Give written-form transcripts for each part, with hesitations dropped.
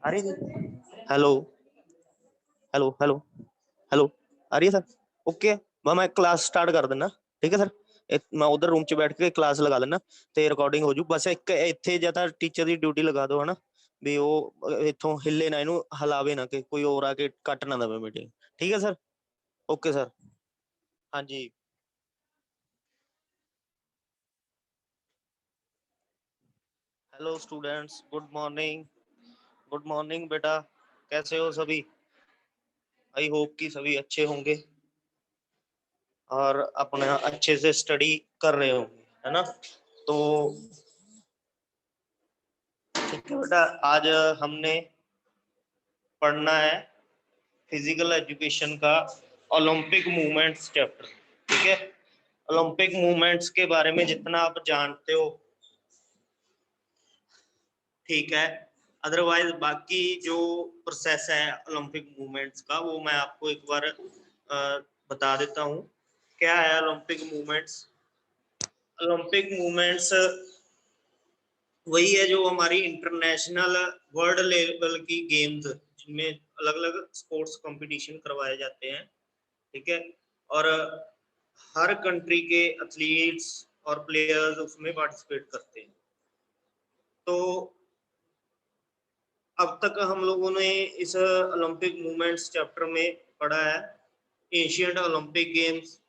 आ रही है? Hello hello hello hello, आ रही है सर? ओके, मैं क्लास स्टार्ट कर देना। ठीक है सर, मैं उधर रूम च बैठ के क्लास लगा लेना ਤੇ ਰਿਕਾਰਡਿੰਗ ਹੋ ਜੂ। ਬਸ ਇੱਕ ਇੱਥੇ ਜਾਂ ਤਾਂ ਟੀਚਰ ਦੀ ਡਿਊਟੀ ਲਗਾ ਦਿਓ ਹਨਾ, ਵੀ ਉਹ ਇੱਥੋਂ ਹਿੱਲੇ ਨਾ, ਇਹਨੂੰ ਹਲਾਵੇ ਨਾ ਕਿ ਕੋਈ ਹੋਰ ਆ ਕੇ ਕੱਟ ਨਾ ਦੇਵੇ ਮੀਟਿੰਗ। ਠੀਕ ਹੈ ਸਰ, ਓਕੇ ਸਰ। ਹਾਂਜੀ, hello students, good morning. Good morning बेटा, कैसे हो सभी? आई होप कि सभी अच्छे होंगे और अपना अच्छे से स्टडी कर रहे होंगे, है ना? तो ठीक है बेटा, आज हमने पढ़ना है फिजिकल एजुकेशन का ओलंपिक मूवमेंट्स चैप्टर। ठीक है, ओलंपिक मूवमेंट्स के बारे में जितना आप जानते हो ठीक है, अदरवाइज बाकी जो प्रोसेस है ओलंपिक मूवमेंट्स का वो मैं आपको एक बार बता देता हूँ। क्या है ओलंपिक मूवमेंट्स? ओलंपिक मूवमेंट्स वही है जो हमारी इंटरनेशनल वर्ल्ड लेवल की गेम्स जिनमें अलग अलग स्पोर्ट्स कंपटीशन करवाए जाते हैं। ठीक है, और हर कंट्री के एथलीट्स और प्लेयर्स उसमें पार्टिसिपेट करते हैं। तो अब तक हम लोगों ने इस ओलंपिक मूवमेंट्स चैप्टर में पढ़ा है Asian Olympic games,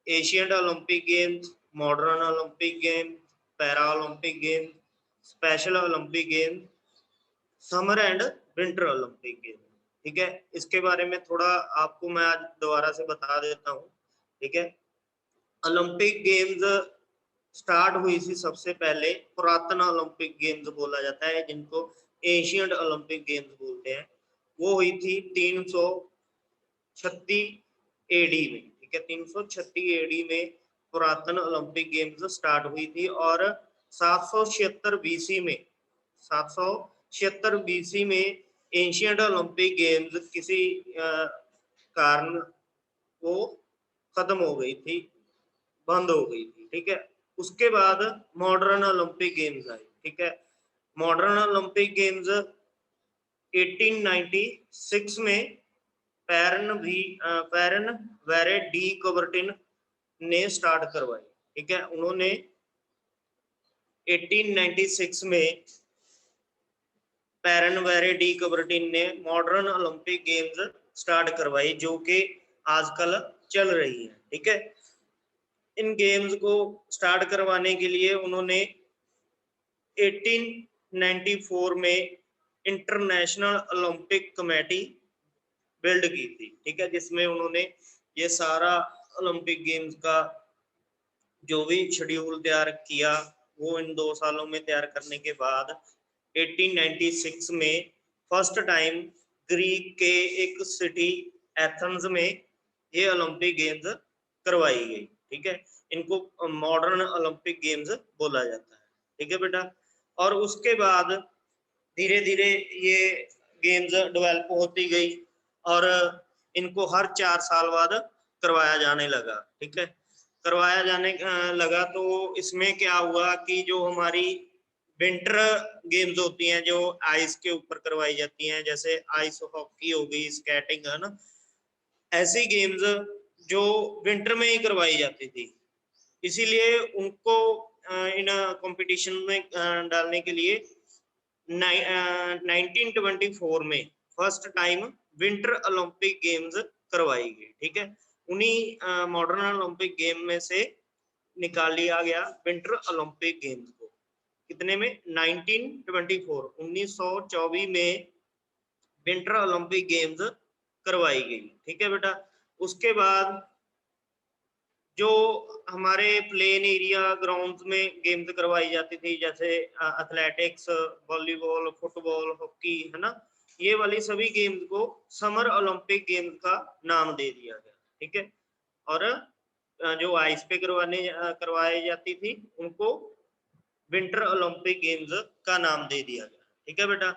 Asian Olympic games, modern Olympic game, para Olympic game, special Olympic game, summer and winter Olympic game. ठीक है, इसके बारे में थोड़ा आपको मैं आज दोबारा से बता देता हूँ। ठीक है, ओलंपिक गेम्स स्टार्ट हुई थी सबसे पहले, पुरातन ओलंपिक गेम्स बोला जाता है जिनको एशियन ओलंपिक गेम्स बोलते हैं। वो हुई थी 336 एडी में। ठीक है, 336 एडी में पुरातन ओलंपिक गेम्स स्टार्ट हुई थी और 776 बीसी में 776 बीसी में एशियन ओलंपिक गेम्स किसी कारण वो खत्म हो गई थी, बंद हो गई थी। ठीक है, उसके बाद मॉडर्न ओलंपिक गेम्स आई। ठीक है, मॉडर्न ओलंपिक गेम्स 1896 में पैरन वेरे डी कवर्टिन ने स्टार्ट करवाई। ठीक है, उन्होंने 1896 में पैरन वेरे डी कवर्टिन ने मॉडर्न ओलंपिक गेम्स स्टार्ट करवाई जो कि आजकल चल रही है। ठीक है, इन गेम्स को स्टार्ट करवाने के लिए उन्होंने 1894 में इंटरनेशनल ओलंपिक कमेटी बिल्ड की थी। ठीक है, जिसमें उन्होंने ये सारा ओलंपिक गेम्स का जो भी शेड्यूल तैयार किया वो इन 2 सालों में तैयार करने के बाद 1896 में फर्स्ट टाइम ग्रीक के एक सिटी एथेंस में ये ओलंपिक गेम्स करवाई गई। ठीक है, इनको मॉडर्न ओलंपिक गेम्स बोला जाता है। ठीक है बेटा, और उसके बाद धीरे धीरे ये गेम्स डेवलप होती गई और इनको हर 4 साल बाद करवाया जाने लगा। ठीक है, करवाया जाने लगा तो इसमें क्या हुआ कि जो हमारी विंटर गेम्स होती हैं जो आइस के ऊपर करवाई जाती हैं, जैसे आइस हॉकी हो गई, स्केटिंग, है ना, ऐसी गेम्स जो विंटर में ही करवाई जाती थी, इसीलिए उनको इन कंपटीशन में डालने के लिए 1924 में first time winter Olympic games करवाई गई। ठीक है, उन्हीं मॉडर्न ओलंपिक गेम में से निकाल लिया गया विंटर ओलंपिक गेम्स को। कितने में? 1924, 1924 में विंटर ओलंपिक गेम्स करवाई गई। ठीक है बेटा, उसके बाद जो हमारे प्लेन एरिया ग्राउंड्स में गेम्स करवाई जाती थी जैसे एथलेटिक्स, वॉलीबॉल, फुटबॉल, हॉकी, है ना, ये वाली सभी गेम्स को समर ओलंपिक गेम्स का नाम दे दिया गया। ठीक है, और जो आइस पे करवाई जाती थी उनको विंटर ओलंपिक गेम्स का नाम दे दिया गया। ठीक है बेटा,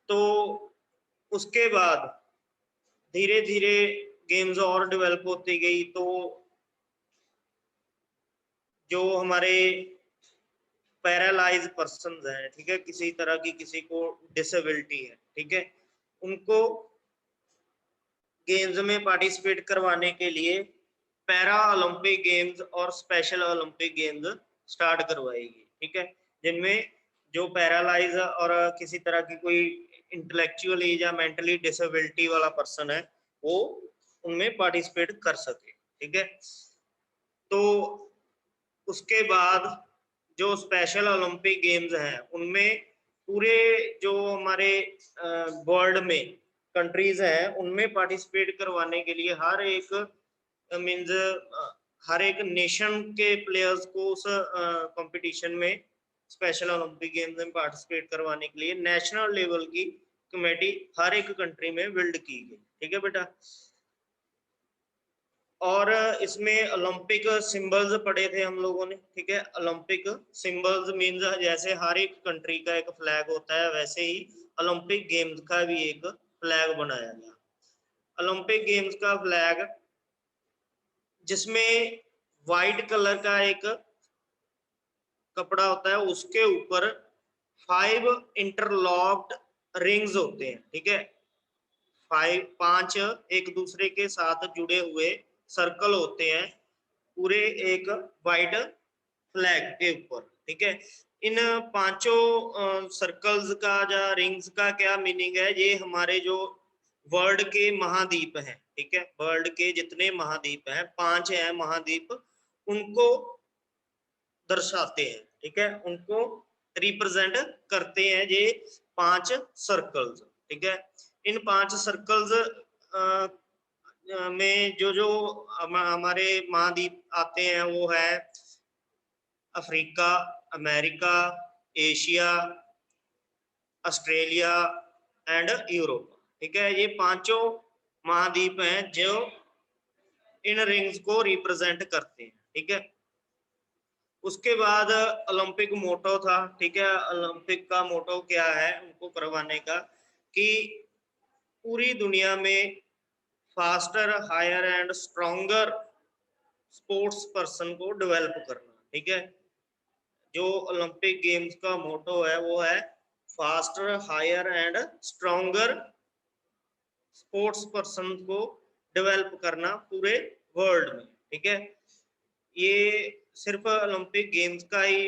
तो उसके बाद धीरे धीरे गेम्स और डेवलप होती गई। तो जो हमारे पैरालाइज पर्सन हैं, ठीक है, किसी तरह की किसी को डिसेबिलिटी है, ठीक है, उनको गेम्स में पार्टिसिपेट करवाने के लिए पैरा ओलंपिक गेम्स और स्पेशल ओलंपिक गेम्स स्टार्ट करवाएगी, ठीक है, जिनमें जो पैरालाइज और किसी तरह की कोई इंटेलेक्चुअली या मेंटली डिसेबिलिटी वाला पर्सन है वो उनमें पार्टिसिपेट कर सके, ठीक है। तो उसके बाद जो स्पेशल ओलंपिक गेम्स हैं उनमें पूरे जो हमारे वर्ल्ड में कंट्रीज हैं उनमें पार्टिसिपेट करवाने के लिए हर एक मीन्स हर एक नेशन के प्लेयर्स को उस कंपटीशन में स्पेशल ओलंपिक गेम्स में पार्टिसिपेट करवाने के लिए नेशनल लेवल की कमेटी हर एक कंट्री में बिल्ड की गई, ठीक है बेटा। और इसमें ओलंपिक सिंबल्स पढ़े थे हम लोगों ने, ठीक है, ओलंपिक सिंबल्स मीन्स जैसे हर एक कंट्री का एक फ्लैग होता है वैसे ही ओलंपिक गेम्स का भी एक फ्लैग बनाया गया। ओलंपिक गेम्स का फ्लैग जिसमें वाइट कलर का एक कपड़ा होता है उसके ऊपर 5 इंटरलॉक्ड रिंग्स होते हैं, ठीक है, 5 एक दूसरे के साथ जुड़े हुए सर्कल होते हैं पूरे एक वाइट फ्लैग के ऊपर, ठीक है। इन 5 सर्कल्स का या रिंग्स का क्या मीनिंग है, ये हमारे जो वर्ल्ड के महाद्वीप हैं, ठीक है, वर्ल्ड के जितने महाद्वीप हैं 5 हैं महाद्वीप उनको दर्शाते हैं, ठीक है, उनको रिप्रेजेंट करते हैं ये 5 सर्कल्स, ठीक है। इन 5 सर्कल्स में जो हमारे महाद्वीप आते हैं वो है Africa, America, Asia, Australia and Europe, ठीक है, ये 5 महाद्वीप हैं जो इन रिंग्स को रिप्रेजेंट करते हैं, ठीक है। उसके बाद ओलंपिक मोटो था, ठीक है, ओलंपिक का मोटो क्या है उनको करवाने का कि पूरी दुनिया में faster, higher and stronger sports person को डेवलप करना, ठीक है। जो ओलंपिक गेम्स का मोटो है वो है faster, higher and stronger sports person को डेवलप करना पूरे वर्ल्ड में, ठीक है। ये सिर्फ ओलंपिक गेम्स का ही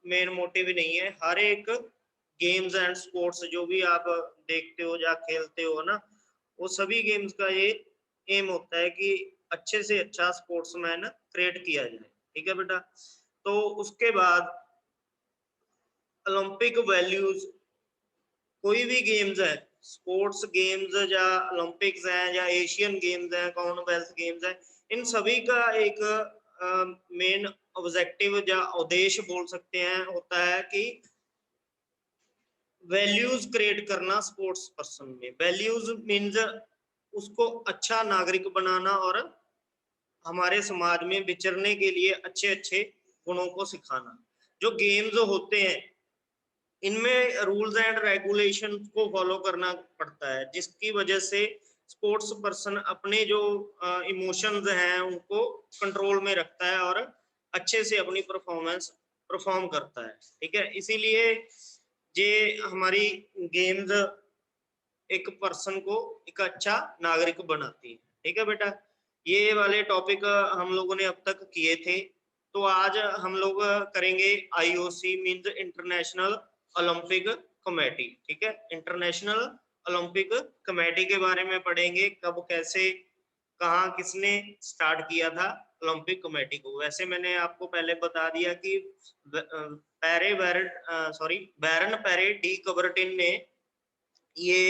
मेन मोटिव नहीं है, हर एक गेम्स एंड स्पोर्ट्स जो भी आप देखते हो या खेलते हो ना वो सभी गेम्स का ये एम होता है कि अच्छे से अच्छा स्पोर्ट्समैन क्रिएट किया जाए, ठीक है बेटा। तो उसके बाद ओलंपिक वैल्यूज कोई भी गेम्स है, स्पोर्ट्स गेम्स या ओलंपिक्स हैं या एशियन गेम्स हैं, कॉमनवेल्थ गेम्स हैं, इन सभी का एक मेन ऑब्जेक्टिव या उद्देश्य बोल सकते हैं होता है कि वैल्यूज क्रिएट करना स्पोर्ट्स पर्सन में। वैल्यूज मीन्स उसको अच्छा नागरिक बनाना और हमारे समाज में विचरने के लिए अच्छे अच्छे गुणों को सिखाना। जो गेम्स होते हैं इनमें रूल्स एंड रेगुलेशन को फॉलो करना पड़ता है जिसकी वजह से स्पोर्ट्स पर्सन अपने जो इमोशंस हैं उनको कंट्रोल में रखता है और अच्छे से अपनी परफॉर्मेंस परफॉर्म करता है, ठीक है। इसीलिए ये हमारी गेम्स एक पर्सन को एक अच्छा नागरिक बनाती है, ठीक है बेटा। ये वाले टॉपिक हम लोगों ने अब तक किए थे। तो आज हम लोग करेंगे IOC means international Olympic committee, ठीक है, इंटरनेशनल ओलंपिक कमेटी के बारे में पढ़ेंगे, कब कैसे कहाँ किसने स्टार्ट किया था ओलंपिक कमेटी को। वैसे मैंने आपको पहले बता दिया कि बैरन पेरे डी कबर्टिन ने ये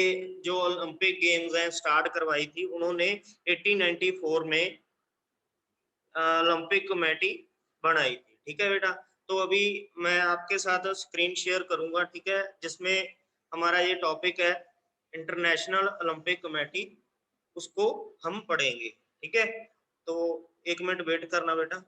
जो ओलंपिक गेम्स हैं स्टार्ट करवाई थी, उन्होंने 1894 में ओलंपिक कमेटी बनाई थी, ठीक है बेटा। तो अभी मैं आपके साथ स्क्रीन शेयर करूंगा, ठीक है, जिसमें हमारा ये टॉपिक है इंटरनेशनल ओलंपिक कमेटी, उसको हम पढ़ेंगे, ठीक है। तो 1 मिनट वेट करना बेटा।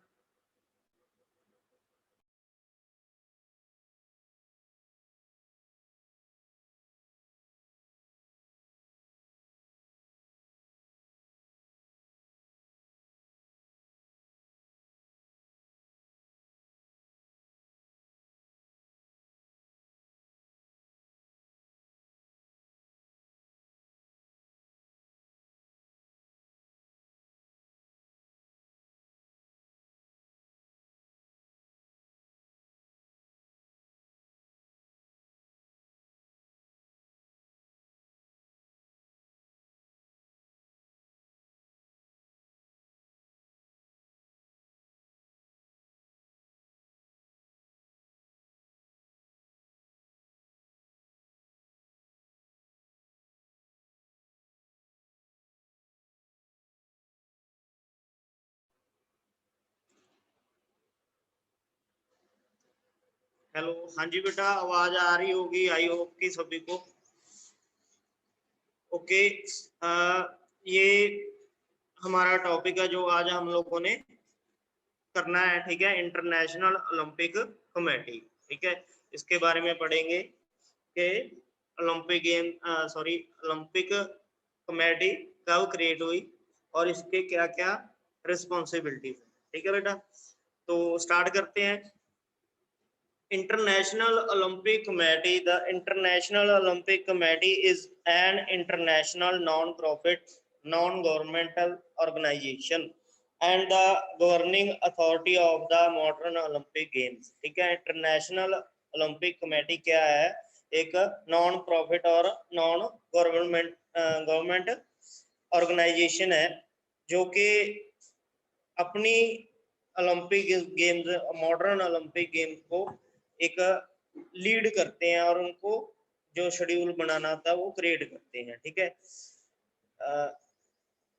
हेलो, हाँ जी बेटा, आवाज आ रही होगी आई होप कि सभी को। ओके, ये हमारा टॉपिक है जो आज हम लोगों ने करना है, ठीक है। इंटरनेशनल ओलंपिक कमेटी, ठीक है। इसके बारे में पढ़ेंगे कि ओलंपिक गेम ओलंपिक कमेटी कब क्रिएट हुई और इसके क्या क्या रिस्पॉन्सिबिलिटीज है, ठीक है बेटा। तो स्टार्ट करते हैं। International Olympic Committee. The International Olympic Committee is an international non-profit, non-governmental organization and the governing authority of the modern Olympic Games. ठीक है, इंटरनेशनल ओलंपिक कमेटी क्या है? एक नॉन प्रॉफिट और नॉन गवर्नमेंट ऑर्गेनाइजेशन है जो कि अपनी Olympic games, modern Olympic games को एक लीड करते हैं और उनको जो शेड्यूल बनाना था वो क्रिएट करते हैं, ठीक है।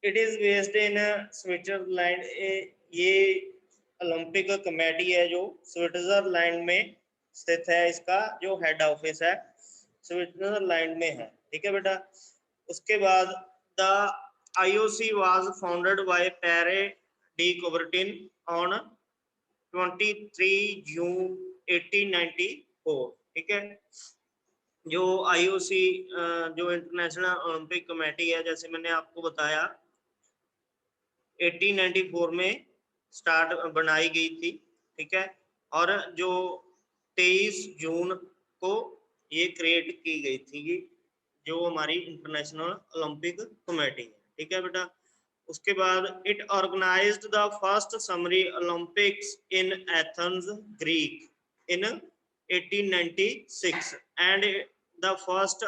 It is based in Switzerland. ये ओलंपिक कमेटी है जो स्विट्जरलैंड में स्थित है। इसका जो हेड ऑफिस है स्विट्जरलैंड में है, ठीक है बेटा। उसके बाद the IOC was founded by Pierre de Coubertin on 23 जून 1894, ठीक है। जो IOC जो इंटरनेशनल ओलंपिक कमेटी है, जैसे मैंने आपको बताया 1894 में स्टार्ट बनाई गई थी, ठीक है। और जो 23 जून को ये क्रिएट की गई थी जो हमारी इंटरनेशनल ओलंपिक कमेटी है, ठीक है बेटा। उसके बाद it organised the first summer Olympics in Athens Greek in 1896 and the first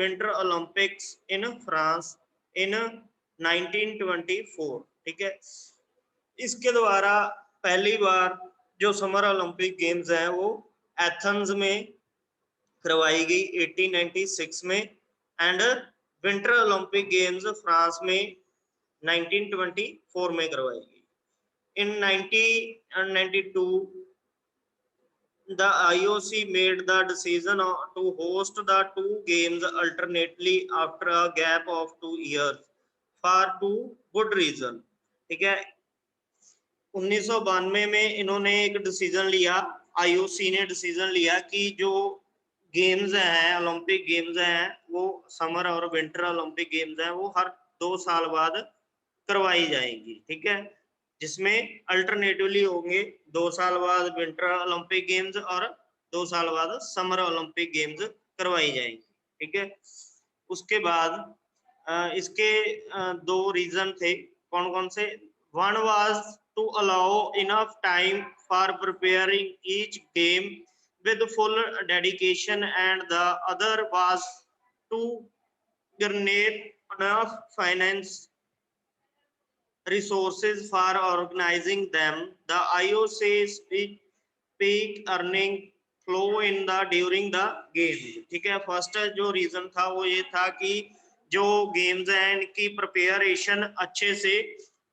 winter Olympics in France in 1924, ठीक है। इसके द्वारा पहली बार जो समर ओलंपिक गेम्स हैं वो एथेंस में करवाई गई 1896 में and winter Olympic games France में 1924 में करवाई गई। इन 1992 the IOC made the decision to host the two games alternately after a gap of 2 years for two good reason, ठीक है। 1992 में इन्होंने एक डिसीजन लिया, IOC ने डिसीजन लिया कि जो गेम्स हैं, ओलंपिक गेम्स हैं, वो समर और विंटर ओलंपिक गेम्स हैं, वो हर 2 साल बाद करवाई जाएंगी, ठीक है। जिसमें अल्टरनेटिवली होंगे 2 साल बाद विंटर ओलंपिक गेम्स और 2 साल बाद समर ओलंपिक गेम्स करवाई जाएंगी, ठीक है। उसके बाद इसके 2 रीजन थे, कौन कौन से? One was to allow enough time for preparing each game with full dedication and the other was to garner enough finance resources for organizing them. The IOC's peak earning flow in the during the games, ठीक है। First जो reason था वो ये था कि जो games हैं इनकी प्रिपरेशन अच्छे से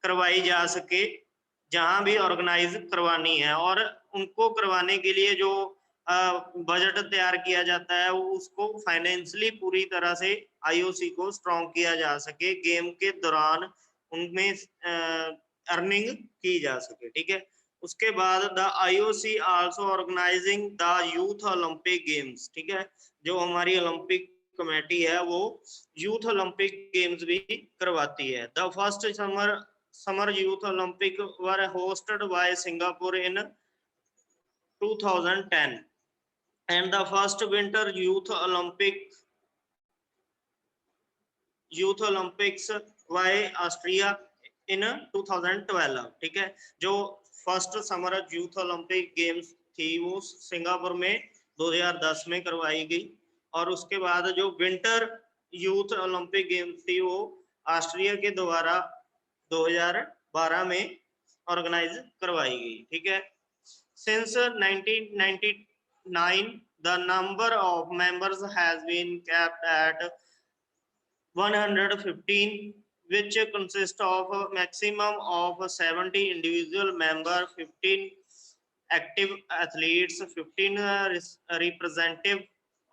करवाई जा सके जहां भी ऑर्गेनाइज करवानी है, और उनको करवाने के लिए जो बजट तैयार किया जाता है वो उसको फाइनेंशियली पूरी तरह से IOC को स्ट्रॉन्ग किया जा सके, गेम के दौरान उनमें अर्निंग की जा सके, ठीक है। उसके बाद the IOC also organising the youth Olympic games, ठीक है। जो हमारी ओलंपिक कमेटी है वो यूथ ओलंपिक गेम्स भी करवाती है। The first summer youth Olympic were hosted by Singapore in 2010 and the first winter youth olympics by Austria in 2012, ठीक है। जो first summer youth Olympic games थी वो सिंगापुर में 2010 में करवाई गई, और उसके बाद जो विंटर यूथ ओलंपिक गेम्स थी वो ऑस्ट्रिया के द्वारा 2012 में ऑर्गेनाइज करवाई गई, ठीक है। Since 1999 the number of members has been capped at 115, which consists of a maximum of 70 individual member, 15 active athletes, 15 representative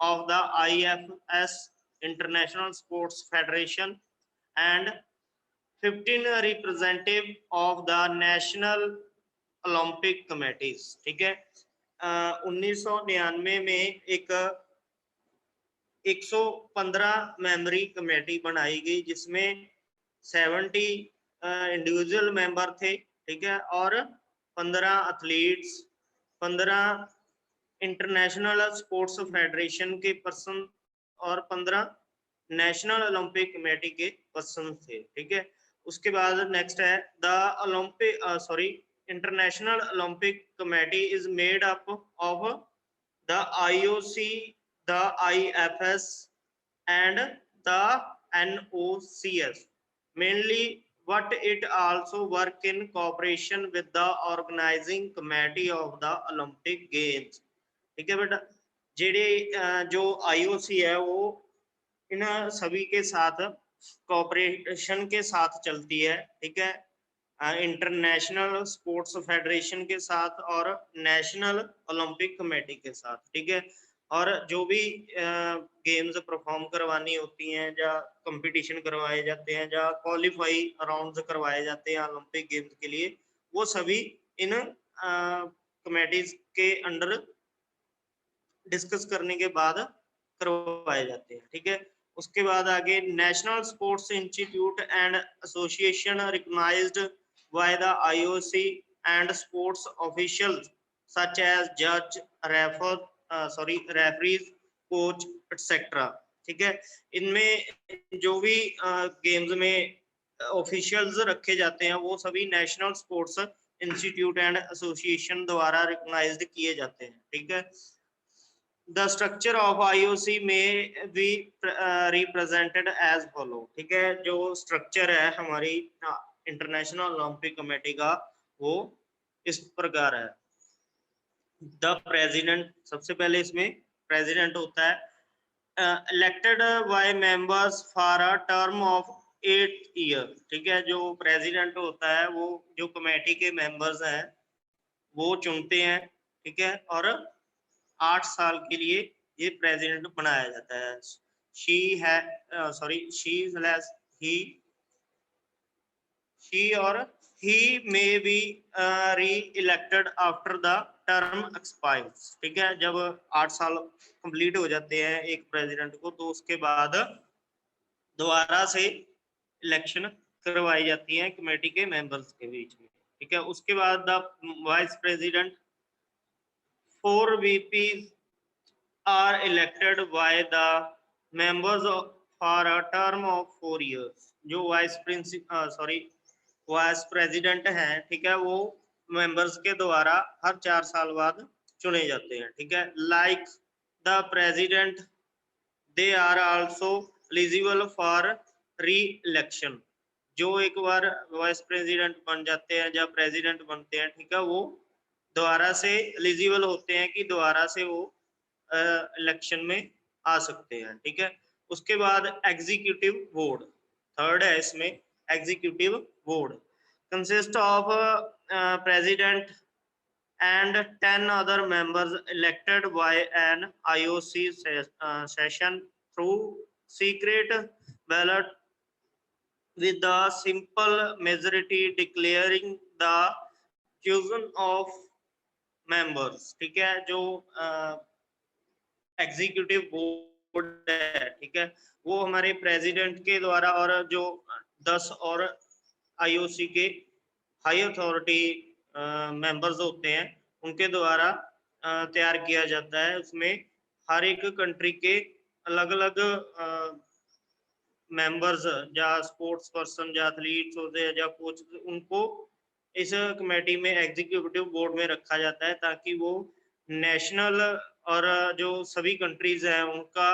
of the IFS International Sports Federation, and 15 representative of the National Olympic Committees। ठीक है, 1999 में एक 115 मेंबरी committee बनाई गई जिसमें 70 individual member थे। ठीक है, और 15 एथलीट्स, 15 इंटरनेशनल स्पोर्ट्स फेडरेशन के पर्सन और 15 नेशनल ओलंपिक कमेटी के पर्सन थे। ठीक है, उसके बाद नेक्स्ट है the Olympic international Olympic committee is made up of the IOC, the IFS and the NOCS mainly, but it also work in cooperation with the organizing committee of the Olympic Games। ठीक है बेटा, जेडे जो IOC है वो इन सभी के साथ कोऑपरेशन के साथ चलती है। ठीक है, इंटरनेशनल स्पोर्ट्स फेडरेशन के साथ और नेशनल ओलंपिक कमेटी के साथ। ठीक है, और जो भी गेम्स परफॉर्म करवानी होती हैं या कंपटीशन करवाए जाते हैं या क्वालिफाई राउंड्स करवाए जाते हैं ओलंपिक गेम्स के लिए, वो सभी इन कमेटीज के अंडर डिस्कस करने के बाद करवाए जाते हैं। ठीक है, उसके बाद आगे national sports institute and association recognised by the IOC and sports officials such as जज, रेफरीज, कोच एटसेट्रा। ठीक है, इनमें जो भी गेम्स में ऑफिशियल्स रखे जाते हैं वो सभी national sports institute and association द्वारा रिकॉग्नाइज्ड किए जाते हैं। ठीक है, द स्ट्रक्चर ऑफ IOC में बी रिप्रेजेंटेड एज फॉलो। ठीक है, जो स्ट्रक्चर है हमारी इंटरनेशनल ओलंपिक कमेटी का वो इस प्रकार है। द प्रेसिडेंट, सबसे पहले इसमें प्रेसिडेंट होता है, elected by members for a term of 8 year. ठीक है, जो प्रेसिडेंट होता है वो जो कमेटी के मेंबर्स हैं वो चुनते हैं। ठीक है, और 8 साल के लिए ये प्रेसिडेंट बनाया जाता है। she or he may be re-elected after the term expires। ठीक है, जब 8 साल कंप्लीट हो जाते हैं एक प्रेसिडेंट को तो उसके बाद दोबारा से इलेक्शन करवाई जाती है कमेटी के मेंबर्स के बीच में। ठीक है, उसके बाद the vice president, 4 VPs are elected by the members for a term of 4 years। जो वाइस प्रेसिडेंट हैं, ठीक है, वो मेंबर्स के द्वारा हर 4 साल बाद चुने जाते हैं। ठीक है, like the president they are also eligible for re election. जो एक बार वाइस प्रेसिडेंट बन जाते हैं या प्रेसिडेंट बनते हैं, ठीक है, वो दोबारा से एलिजिबल होते हैं कि दोबारा से वो इलेक्शन में आ सकते हैं। ठीक है, उसके बाद एग्जीक्यूटिव बोर्ड, थर्ड है इसमें executive board, consist of president and 10 other members elected by an IOC session through secret ballot with the simple majority declaring the chosen of members। ठीक है, जो एग्जीक्यूटिव बोर्ड है, ठीक है, वो हमारे प्रेसिडेंट के द्वारा और जो 10 और IOC के हाई अथॉरिटी मेंबर्स होते हैं उनके द्वारा तैयार किया जाता है। उसमें हर एक कंट्री के अलग अलग मेंबर्स या स्पोर्ट्स पर्सन या एथलीट्स होते हैं या कोच, उनको इस कमेटी में एग्जीक्यूटिव बोर्ड में रखा जाता है ताकि वो नेशनल और जो सभी कंट्रीज हैं उनका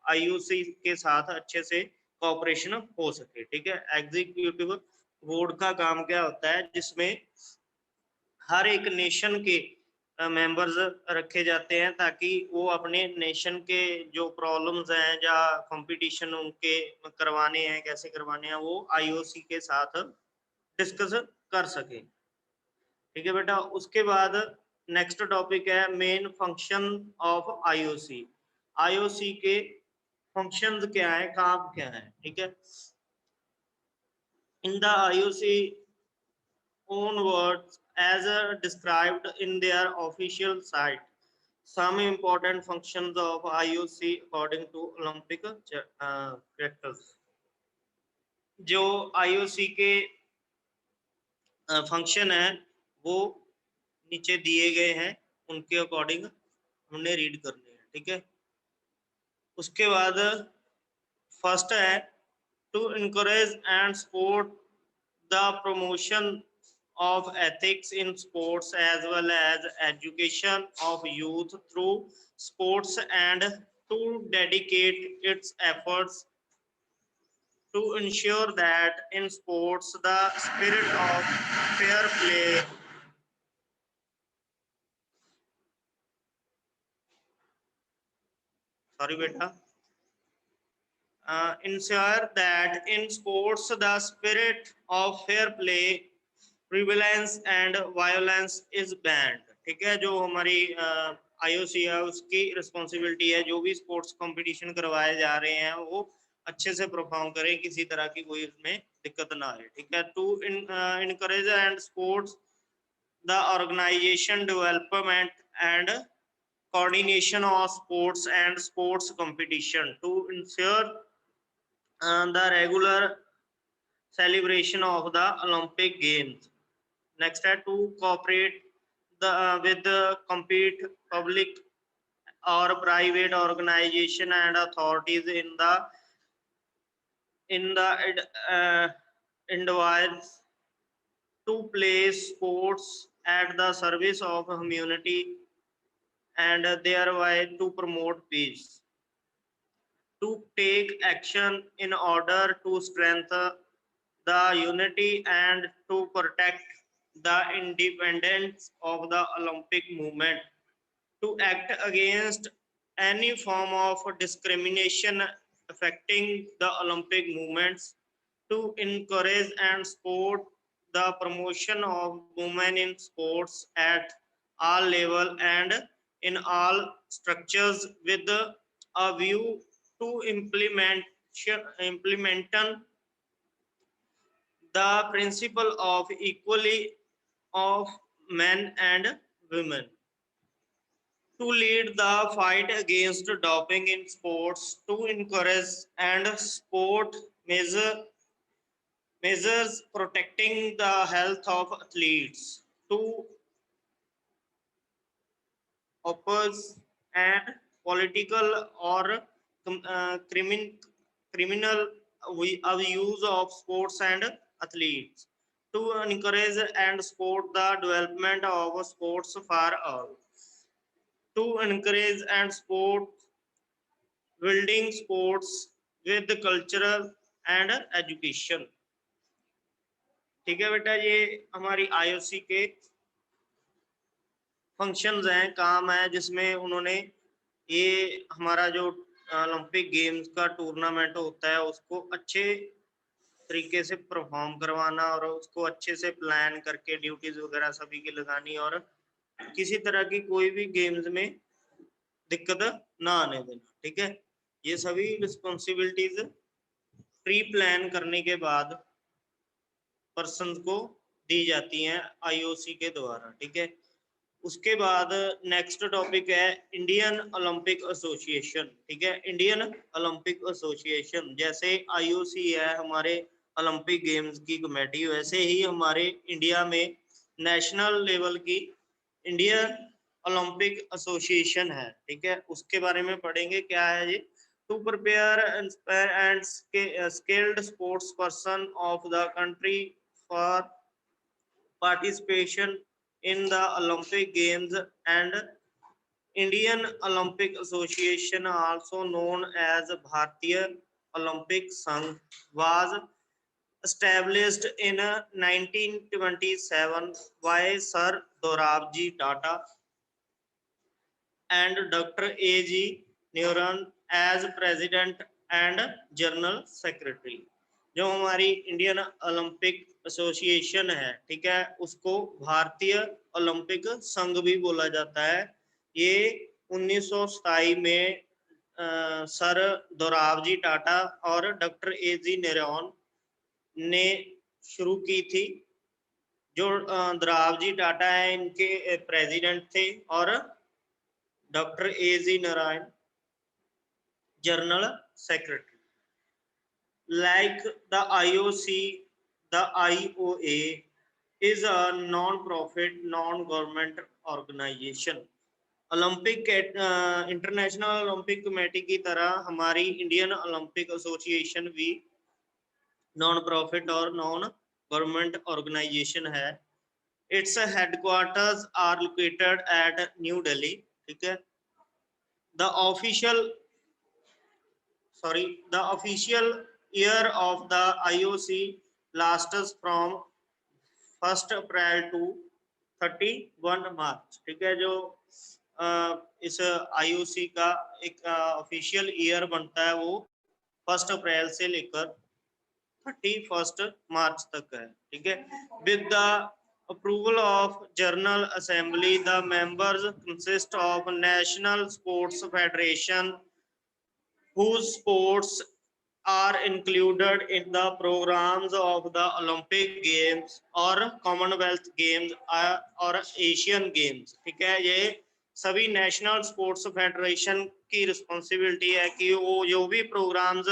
IOC के साथ अच्छे से कोऑपरेशन हो सके। ठीक है, एग्जीक्यूटिव बोर्ड का काम क्या होता है, जिसमें हर एक नेशन के मेंबर्स रखे जाते हैं ताकि वो अपने नेशन के जो प्रॉब्लम्स हैं या कंपटीशन उनके करवाने हैं, कैसे करवाने हैं, वो IOC के साथ डिस्कस कर सके। ठीक है बेटा, उसके बाद नेक्स्ट टॉपिक है main function of IOC. IOC के फंक्शंस क्या है, काम क्या है, ठीक है। In the IOC own words as described in their official site. Some important functions of IOC according to Olympic characters. जो IOC के फंक्शन है वो नीचे दिए गए हैं, उनके अकॉर्डिंग हमने रीड करने हैं, ठीक है। उसके बाद फर्स्ट है to encourage and support the promotion of ethics in sports as well as education of youth through sports and to dedicate its efforts to ensure that in sports the spirit of fair play sorry beta ensure that in sports the spirit of fair play prevalence and violence is band, ठीक है। जो हमारी IOC है उसकी responsibility है, जो भी sports competition करवाए जा रहे हैं वो अच्छे से परफॉर्म करें, किसी तरह की कोई उसमें दिक्कत ना आए, ठीक है। To encourage and sports the organisation development and coordination of sports and sports competition to ensure the regular celebration of the Olympic Games. Next है to cooperate with the compete public or private organization and authorities in the endeavors to place sports at the service of humanity and thereby to promote peace. To take action in order to strengthen the unity and to protect the independence of the Olympic movement, to act against any form of discrimination affecting the Olympic movements, to encourage and support the promotion of women in sports at all levels and in all structures with a view to implement the principle of equality of men and women, to lead the fight against doping in sports, to encourage and support measures protecting the health of athletes, to oppose and political or criminal use of sports and athletes, to encourage and support the development of sports for all, to encourage and support building sports with cultural and education, ठीक है बेटा। ये हमारी IOC के functions हैं, काम है, जिसमें उन्होंने ये हमारा जो ओलंपिक गेम्स का टूर्नामेंट होता है उसको अच्छे तरीके से परफॉर्म करवाना और उसको अच्छे से प्लान करके ड्यूटीज वगैरह सभी की लगानी और किसी तरह की कोई भी गेम्स में दिक्कत ना आने देना, ठीक है। ये सभी रिस्पॉन्सिबिलिटीज प्री प्लान करने के बाद पर्सन को दी जाती हैं आईओसी के द्वारा, ठीक है। उसके बाद नेक्स्ट टॉपिक है इंडियन ओलंपिक एसोसिएशन, ठीक है। इंडियन ओलंपिक एसोसिएशन जैसे आईओसी है हमारे ओलंपिक गेम्स की कमेटी, वैसे ही हमारे इंडिया में नेशनल लेवल की इंडियन ओलंपिक एसोसिएशन है, ठीक है। उसके बारे में पढ़ेंगे क्या है ये। To prepare inspire and skilled sports person of the country for participation in the Olympic Games, and Indian Olympic Association, also known as Bharatiya Olympic Sangh, was established in 1927 by Sir Dorabji Tata and Dr. A.G. Neuron as President and General Secretary. जो हमारी Indian Olympic association है, ठीक है, उसको भारतीय Olympic संघ भी बोला जाता है। ये 1927 में सर दोराबजी टाटा और डॉक्टर ए.जी. नारायण ने शुरू की थी। जो दोराबजी टाटा है इनके प्रेसिडेंट थे और doctor AG. Narayan general secretary. Like the IOC, the IOA is a non-profit, non-government organization. Olympic international Olympic committee की तरह हमारी इंडियन ओलंपिक एसोसिएशन भी नॉन प्रॉफिट और नॉन गवर्नमेंट ऑर्गेनाइजेशन है। Its headquarters are located at new Delhi, ठीक है। The official year of the IOC lasts from 1 April to 31 March, ठीक है। जो इस IOC का एक ऑफिशियल ईयर बनता है वो 1 अप्रैल से लेकर 31 मार्च तक है, ठीक है। With the approval of General Assembly, the members consist of National Sports Federation whose sports are included in the programs of the Olympic Games or Commonwealth Games और एशियन गेम्स, ठीक है। ये सभी नेशनल स्पोर्ट्स फेडरेशन की responsibility है कि वो जो भी प्रोग्राम्स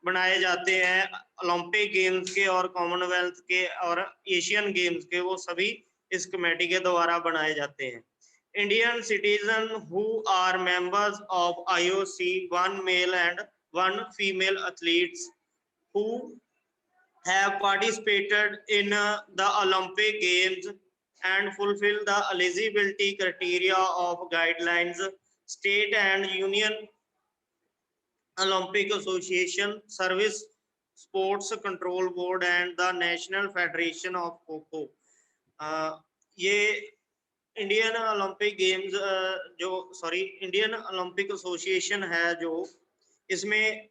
बनाए जाते हैं ओलंपिक गेम्स के और कॉमनवेल्थ के और एशियन गेम्स के, वो सभी इस कमेटी के द्वारा बनाए जाते हैं। Indian citizens who are members of IOC, one male and one female athletes who have participated in the Olympic Games and fulfill the eligibility criteria of guidelines, state and union Olympic Association, Service Sports Control Board and the National Federation of Kho-Kho. ये Indian Olympic games Indian Olympic association है, जो इसमें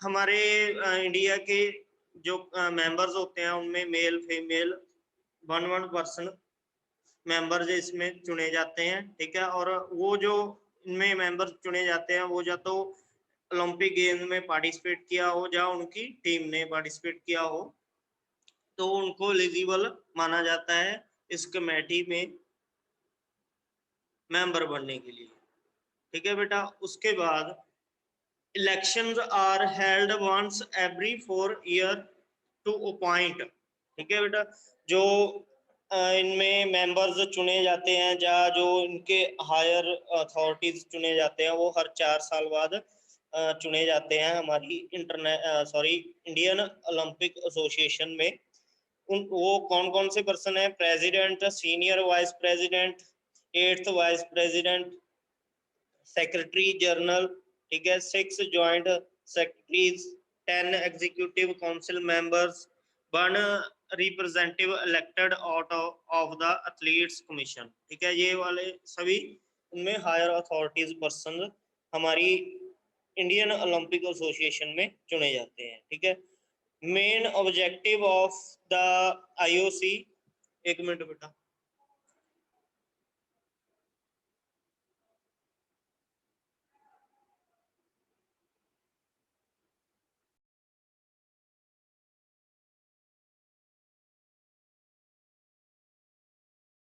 हमारे India के जो members होते हैं उनमें मेल फीमेल 1 पर्सन मेंबर्स इसमें चुने जाते हैं, ठीक है। और वो जो इनमें मेंबर्स चुने जाते हैं वो या तो ओलंपिक गेम्स में पार्टिसिपेट किया हो या उनकी टीम ने पार्टिसिपेट किया हो, तो उनको एलिजिबल माना जाता है इस कमेटी में मेंबर बनने के लिए, ठीक है बेटा। उसके बाद elections are held once every 4 year to appoint, ठीक है बेटा। जो इनमें मेंबर्स चुने जाते हैं या जो इनके हायर अथॉरिटीज चुने जाते हैं वो हर 4 साल बाद चुने जाते हैं हमारी इंडियन ओलंपिक एसोसिएशन में। वो कौन कौन से पर्सन है? President, senior vice president, 8th vice president, secretary general, ठीक है, 6 joint secretaries, 10 executive council members, 1 representative elected out of the athletes commission, ठीक है। ये वाले सभी उनमें हायर अथॉरिटीज पर्सन हमारी इंडियन ओलंपिक एसोसिएशन में चुने जाते हैं, ठीक है। Main objective of the IOC, एक मिनट बेटा,